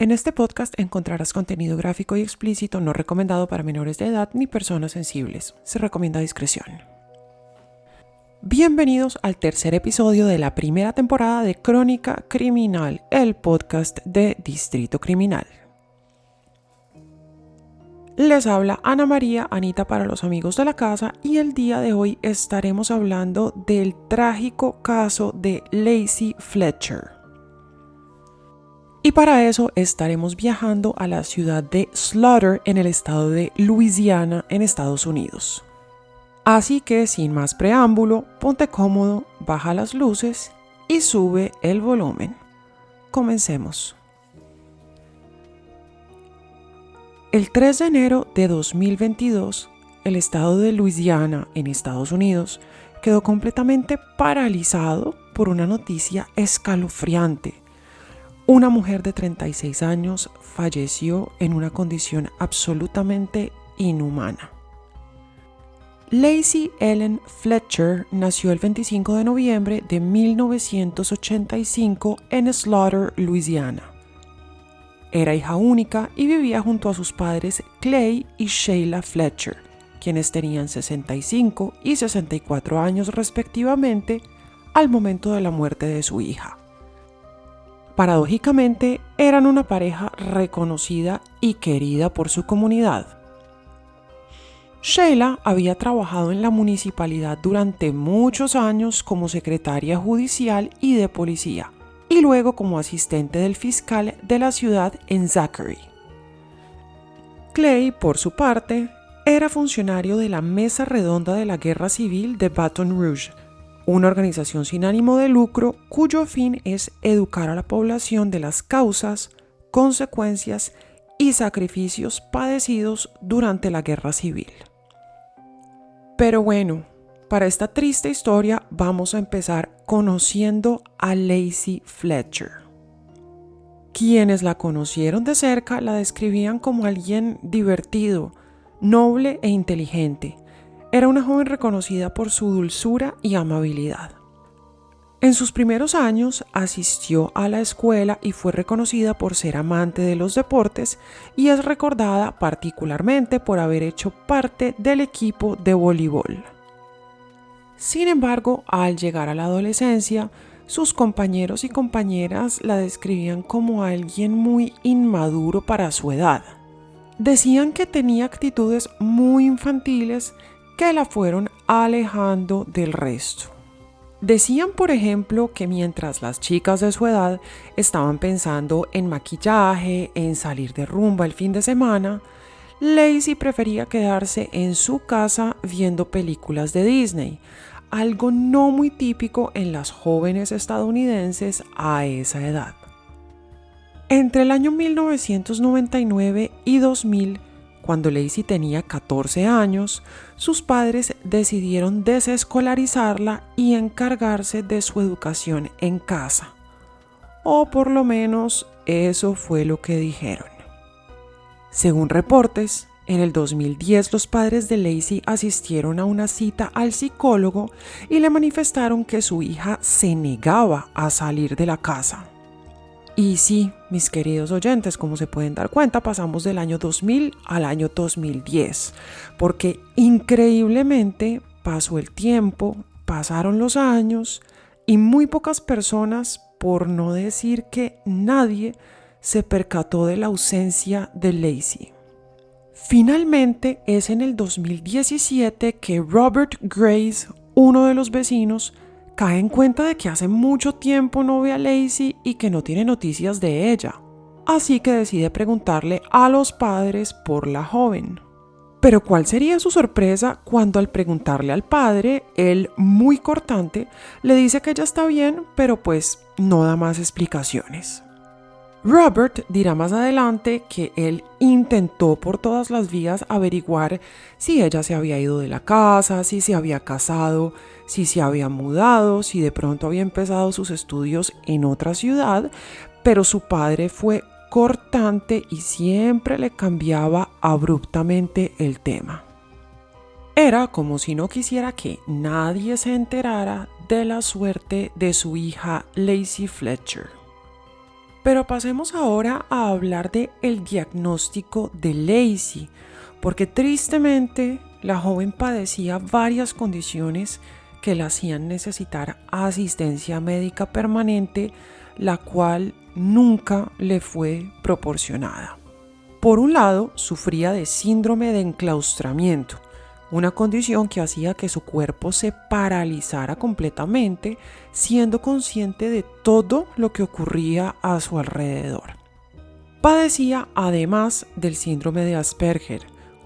En este podcast encontrarás contenido gráfico y explícito no recomendado para menores de edad ni personas sensibles. Se recomienda discreción. Bienvenidos al tercer episodio de la primera temporada de Crónica Criminal, el podcast de Distrito Criminal. Les habla Ana María, Anita para los amigos de la casa, y el día de hoy estaremos hablando del trágico caso de Lacey Fletcher. Y para eso estaremos viajando a la ciudad de Slaughter en el estado de Luisiana en Estados Unidos. Así que sin más preámbulo, ponte cómodo, baja las luces y sube el volumen. Comencemos. El 3 de enero de 2022, el estado de Luisiana en Estados Unidos quedó completamente paralizado por una noticia escalofriante. Una mujer de 36 años falleció en una condición absolutamente inhumana. Lacey Ellen Fletcher nació el 25 de noviembre de 1985 en Slaughter, Luisiana. Era hija única y vivía junto a sus padres Clay y Sheila Fletcher, quienes tenían 65 y 64 años respectivamente al momento de la muerte de su hija. Paradójicamente, eran una pareja reconocida y querida por su comunidad. Sheila había trabajado en la municipalidad durante muchos años como secretaria judicial y de policía, y luego como asistente del fiscal de la ciudad en Zachary. Clay, por su parte, era funcionario de la Mesa Redonda de la Guerra Civil de Baton Rouge, una organización sin ánimo de lucro cuyo fin es educar a la población de las causas, consecuencias y sacrificios padecidos durante la Guerra Civil. Pero bueno, para esta triste historia vamos a empezar conociendo a Lacey Fletcher. Quienes la conocieron de cerca la describían como alguien divertido, noble e inteligente. Era una joven reconocida por su dulzura y amabilidad. En sus primeros años asistió a la escuela y fue reconocida por ser amante de los deportes y es recordada particularmente por haber hecho parte del equipo de voleibol. Sin embargo, al llegar a la adolescencia, sus compañeros y compañeras la describían como alguien muy inmaduro para su edad. Decían que tenía actitudes muy infantiles que la fueron alejando del resto. Decían, por ejemplo, que mientras las chicas de su edad estaban pensando en maquillaje, en salir de rumba el fin de semana, Lacey prefería quedarse en su casa viendo películas de Disney, algo no muy típico en las jóvenes estadounidenses a esa edad. Entre el año 1999 y 2000, cuando Lacey tenía 14 años, sus padres decidieron desescolarizarla y encargarse de su educación en casa. O por lo menos eso fue lo que dijeron. Según reportes, en el 2010 los padres de Lacey asistieron a una cita al psicólogo y le manifestaron que su hija se negaba a salir de la casa. Y sí, mis queridos oyentes, como se pueden dar cuenta, pasamos del año 2000 al año 2010, porque increíblemente pasó el tiempo, pasaron los años y muy pocas personas, por no decir que nadie, se percató de la ausencia de Lacey. Finalmente es en el 2017 que Robert Grace, uno de los vecinos, cae en cuenta de que hace mucho tiempo no ve a Lacey y que no tiene noticias de ella. Así que decide preguntarle a los padres por la joven. Pero ¿cuál sería su sorpresa cuando al preguntarle al padre, él, muy cortante, le dice que ella está bien, pero pues no da más explicaciones? Robert dirá más adelante que él intentó por todas las vías averiguar si ella se había ido de la casa, si se había casado, si se había mudado, si de pronto había empezado sus estudios en otra ciudad, pero su padre fue cortante y siempre le cambiaba abruptamente el tema. Era como si no quisiera que nadie se enterara de la suerte de su hija Lacey Fletcher. Pero pasemos ahora a hablar de el diagnóstico de Lacey, porque tristemente la joven padecía varias condiciones que la hacían necesitar asistencia médica permanente, la cual nunca le fue proporcionada. Por un lado, sufría de síndrome de enclaustramiento, una condición que hacía que su cuerpo se paralizara completamente, siendo consciente de todo lo que ocurría a su alrededor. Padecía además del síndrome de Asperger,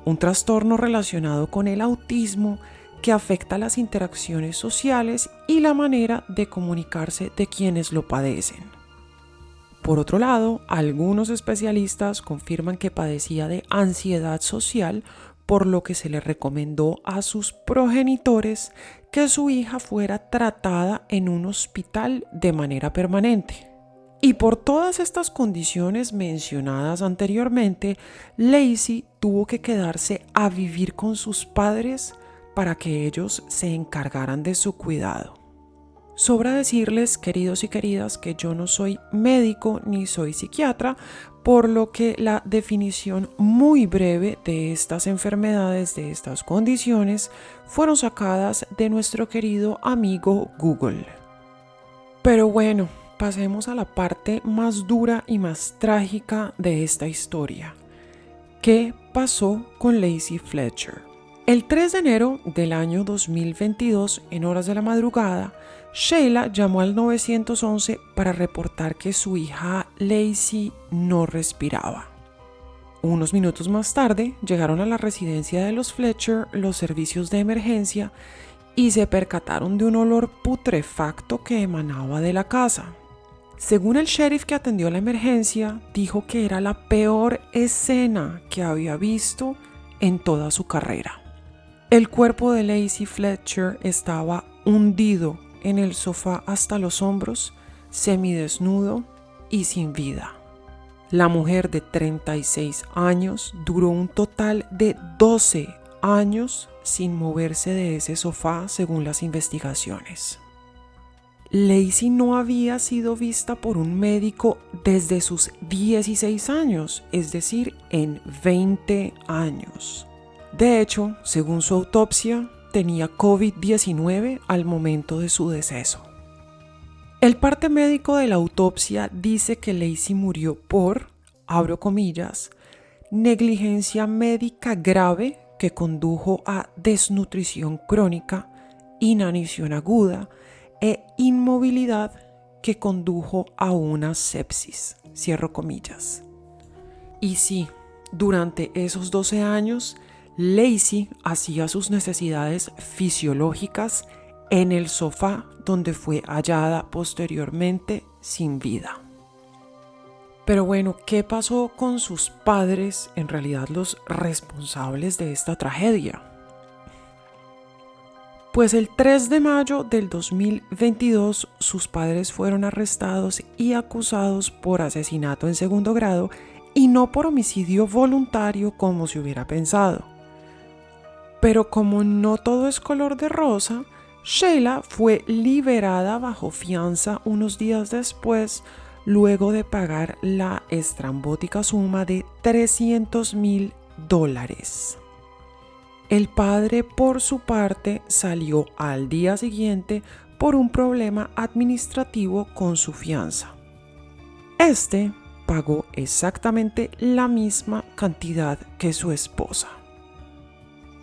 un trastorno relacionado con el autismo que afecta las interacciones sociales y la manera de comunicarse de quienes lo padecen. Por otro lado, algunos especialistas confirman que padecía de ansiedad social, por lo que se le recomendó a sus progenitores que su hija fuera tratada en un hospital de manera permanente. Y por todas estas condiciones mencionadas anteriormente, Lacey tuvo que quedarse a vivir con sus padres para que ellos se encargaran de su cuidado. Sobra decirles, queridos y queridas, que yo no soy médico ni soy psiquiatra, por lo que la definición muy breve de estas enfermedades, de estas condiciones, fueron sacadas de nuestro querido amigo Google. Pero bueno, pasemos a la parte más dura y más trágica de esta historia. ¿Qué pasó con Lacey Fletcher? El 3 de enero del año 2022, en horas de la madrugada, Sheila llamó al 911 para reportar que su hija Lacey no respiraba. Unos minutos más tarde, llegaron a la residencia de los Fletcher los servicios de emergencia y se percataron de un olor putrefacto que emanaba de la casa. Según el sheriff que atendió la emergencia, dijo que era la peor escena que había visto en toda su carrera. El cuerpo de Lacey Fletcher estaba hundido en el sofá hasta los hombros, semidesnudo y sin vida. La mujer de 36 años duró un total de 12 años sin moverse de ese sofá, según las investigaciones. Lacey no había sido vista por un médico desde sus 16 años, es decir, en 20 años. De hecho, según su autopsia, tenía COVID-19 al momento de su deceso. El parte médico de la autopsia dice que Lacey murió por, abro comillas, negligencia médica grave que condujo a desnutrición crónica, inanición aguda e inmovilidad que condujo a una sepsis, cierro comillas. Y sí, durante esos 12 años, Lacey hacía sus necesidades fisiológicas en el sofá donde fue hallada posteriormente sin vida. Pero bueno, ¿qué pasó con sus padres, en realidad los responsables de esta tragedia? Pues el 3 de mayo del 2022 sus padres fueron arrestados y acusados por asesinato en segundo grado y no por homicidio voluntario como se hubiera pensado. Pero como no todo es color de rosa, Sheila fue liberada bajo fianza unos días después, luego de pagar la estrambótica suma de $300,000. El padre, por su parte, salió al día siguiente por un problema administrativo con su fianza. Este pagó exactamente la misma cantidad que su esposa.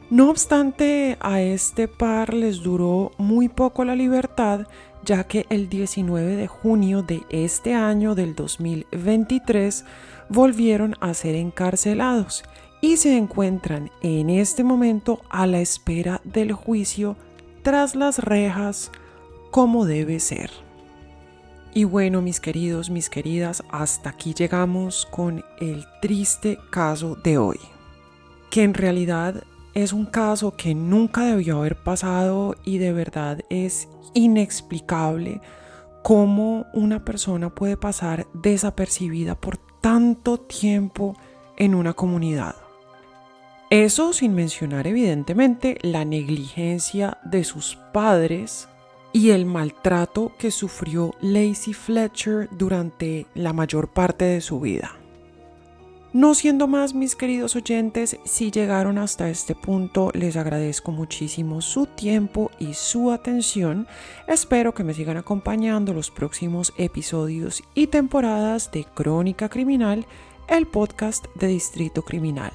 No obstante, a este par les duró muy poco la libertad, ya que el 19 de junio de este año del 2023 volvieron a ser encarcelados y se encuentran en este momento a la espera del juicio tras las rejas, como debe ser. Y bueno, mis queridos, mis queridas, hasta aquí llegamos con el triste caso de hoy, que en realidad es un caso que nunca debió haber pasado y de verdad es inexplicable cómo una persona puede pasar desapercibida por tanto tiempo en una comunidad. Eso sin mencionar evidentemente la negligencia de sus padres y el maltrato que sufrió Lacey Fletcher durante la mayor parte de su vida. No siendo más, mis queridos oyentes, si llegaron hasta este punto, les agradezco muchísimo su tiempo y su atención. Espero que me sigan acompañando los próximos episodios y temporadas de Crónica Criminal, el podcast de Distrito Criminal.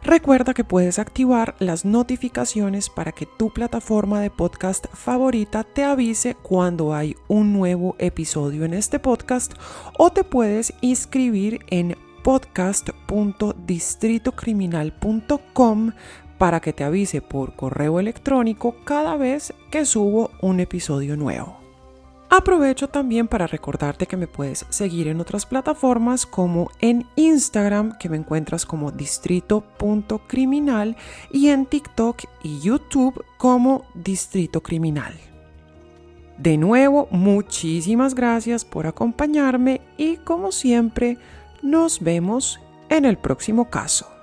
Recuerda que puedes activar las notificaciones para que tu plataforma de podcast favorita te avise cuando hay un nuevo episodio en este podcast, o te puedes inscribir en podcast.distritocriminal.com para que te avise por correo electrónico cada vez que subo un episodio nuevo. Aprovecho también para recordarte que me puedes seguir en otras plataformas, como en Instagram, que me encuentras como distrito.criminal, y en TikTok y YouTube como Distrito Criminal. De nuevo, muchísimas gracias por acompañarme y, como siempre, nos vemos en el próximo caso.